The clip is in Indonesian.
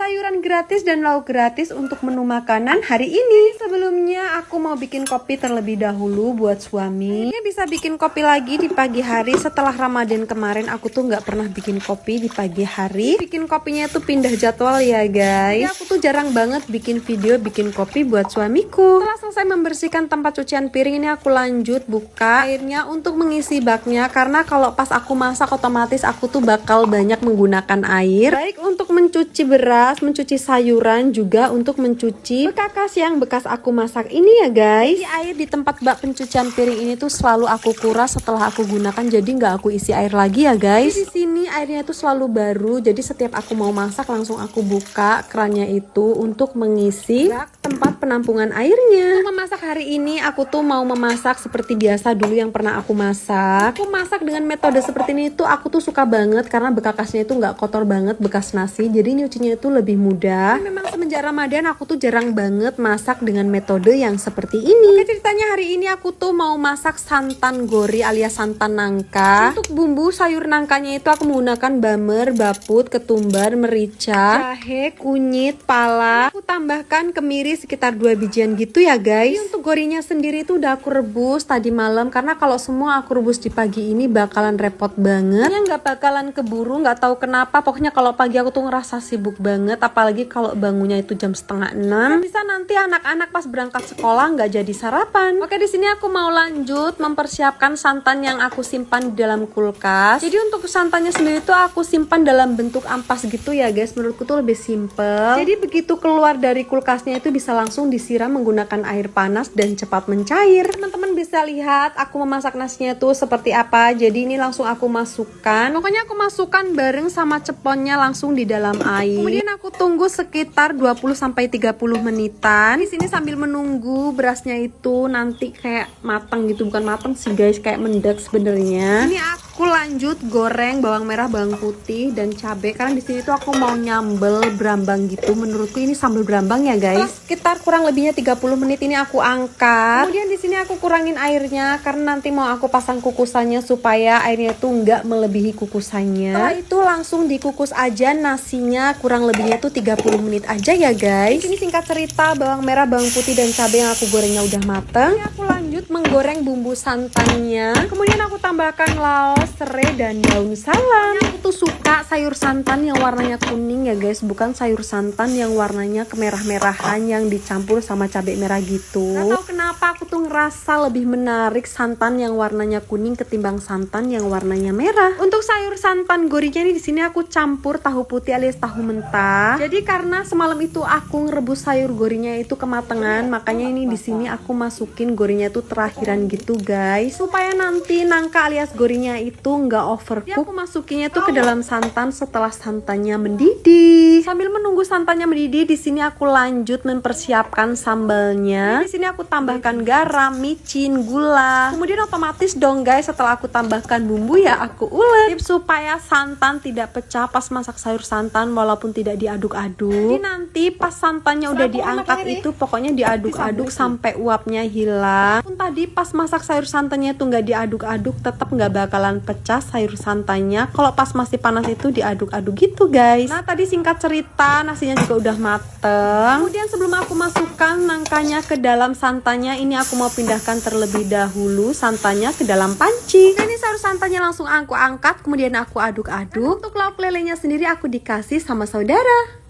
sayuran gratis dan lauk gratis untuk menu makanan hari ini. Sebelumnya aku mau bikin kopi terlebih dahulu buat suami. Ini bisa bikin kopi lagi di pagi hari. Setelah Ramadan kemarin aku tuh nggak pernah bikin kopi di pagi hari. Bikin kopinya tuh pindah jadwal ya guys. Jadi aku tuh jarang banget bikin video bikin kopi buat suamiku. Setelah selesai membersihkan tempat cucian piring ini, aku lanjut buka airnya untuk mengisi baknya. Karena kalau pas aku masak otomatis aku tuh bakal banyak menggunakan air. Baik untuk mencuci beras, mencuci sayuran, juga untuk mencuci bekakas yang bekas aku masak ini ya guys. Jadi air di tempat bak pencucian piring ini tuh selalu aku kuras setelah aku gunakan, jadi nggak aku isi air lagi ya guys. Di sini airnya tuh selalu baru, jadi setiap aku mau masak langsung aku buka kerannya itu untuk mengisi bak tempat penampungan airnya. Untuk memasak hari ini aku tuh mau memasak seperti biasa dulu yang pernah aku masak. Aku masak dengan metode seperti ini tuh aku tuh suka banget karena bekakasnya itu nggak kotor banget bekas nasi, jadi nyucinya itu lebih mudah. Memang semenjak Ramadan aku tuh jarang banget masak dengan metode yang seperti ini. Oke, ceritanya hari ini aku tuh mau masak santan gori alias santan nangka. Untuk bumbu sayur nangkanya itu aku menggunakan bamer, baput, ketumbar, merica, jahe, kunyit, pala. Aku tambahkan kemiri sekitar 2 bijian gitu ya guys. Jadi untuk gorinya sendiri itu udah aku rebus tadi malam, karena kalau semua aku rebus di pagi ini bakalan repot banget. Ini nggak bakalan keburu, nggak tahu kenapa. Pokoknya kalau pagi aku tuh ngerasa sibuk banget, apalagi kalau bangunnya itu jam 5:30. Bisa nanti anak-anak pas berangkat sekolah nggak jadi sarapan. Oke, di sini aku mau lanjut mempersiapkan santan yang aku simpan di dalam kulkas. Jadi untuk santannya sendiri tuh aku simpan dalam bentuk ampas gitu ya guys. Menurutku tuh lebih simple. Jadi begitu keluar dari kulkasnya itu bisa langsung disiram menggunakan air panas dan cepat mencair. Teman-teman bisa lihat aku memasak nasinya tuh seperti apa. Jadi ini langsung aku masukkan. Pokoknya aku masukkan bareng sama ceponnya langsung di dalam air. Kemudian aku tunggu sekitar 20-30 menitan. Di sini sambil menunggu berasnya itu nanti kayak matang gitu, bukan matang sih guys, kayak mendek sebenarnya. Ini aku lanjut goreng bawang merah, bawang putih dan cabai karena di sini tuh aku mau nyambel berambang gitu. Menurutku ini sambal berambang ya guys. Sekitar kurang lebihnya 30 menit ini aku angkat. Kemudian di sini aku kurangin airnya karena nanti mau aku pasang kukusannya supaya airnya itu nggak melebihi kukusannya. Setelah itu langsung dikukus aja nasinya, kurang lebihnya tuh 30 menit aja ya guys. Ini singkat cerita bawang merah, bawang putih dan cabai yang aku gorengnya udah mateng. Ini aku lanjut menggoreng bumbu santannya. Kemudian aku tambahkan laos, serai dan daun salam. Aku tuh suka sayur santan yang warnanya kuning ya guys, bukan sayur santan yang warnanya kemerah-merahan yang dicampur sama cabai merah gitu. Gak tau kenapa aku tuh ngerasa lebih menarik santan yang warnanya kuning ketimbang santan yang warnanya merah. Untuk sayur santan gorinya ini di sini aku campur tahu putih alias tahu mentah. Jadi karena semalam itu aku ngerebus sayur gorinya itu kematangan, makanya ini di sini aku masukin gorinya itu terakhiran gitu guys, supaya nanti nangka alias gorinya itu nggak overcook. Aku masukinnya tuh ke dalam santan setelah santannya mendidih. Sambil menunggu santannya mendidih, di sini aku lanjut mempersiapkan sambalnya. Di sini aku tambahkan garam, micin, gula. Kemudian otomatis dong guys, setelah aku tambahkan bumbu ya aku ulek supaya santan tidak pecah pas masak sayur santan walaupun tidak diaduk-aduk. Jadi nanti pas santannya udah diangkat itu pokoknya diaduk-aduk sampai uapnya hilang. Pun tadi pas masak sayur santannya tuh nggak diaduk-aduk, tetap nggak bakalan pecah sayur santannya. Kalau pas masih panas itu diaduk-aduk gitu guys. Nah tadi singkat cerita nasinya juga udah mateng. Kemudian sebelum aku masukkan nangkanya ke dalam santannya, ini aku mau pindahkan terlebih dahulu santannya ke dalam panci. Nah, ini sayur santannya langsung aku angkat, kemudian aku aduk-aduk. Untuk lauk lelenya sendiri aku dikasih sama saudara.